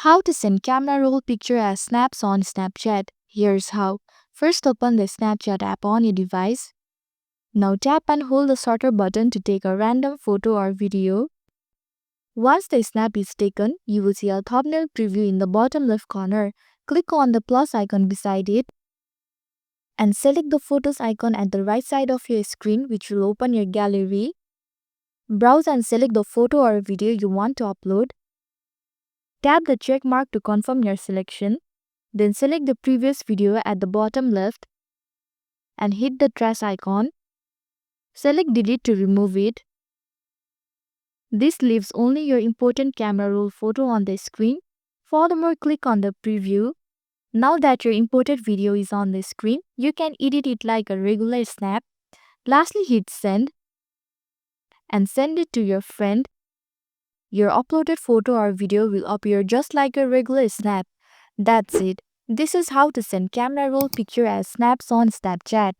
How to send camera roll picture as snaps on Snapchat. Here's how. First, open the Snapchat app on your device. Now tap and hold the shutter button to take a random photo or video. Once the snap is taken, you will see a thumbnail preview in the bottom left corner. Click on the plus icon beside it and select the photos icon at the right side of your screen, which will open your gallery. Browse and select the photo or video you want to upload. Tap the check mark to confirm your selection. Then select the previous video at the bottom left and hit the trash icon. Select delete to remove it. This leaves only your important camera roll photo on the screen. Furthermore, click on the preview. Now that your imported video is on the screen, you can edit it like a regular snap. Lastly, hit send and send it to your friend. Your uploaded photo or video will appear just like a regular snap. That's it. This is how to send camera roll picture as snaps on Snapchat.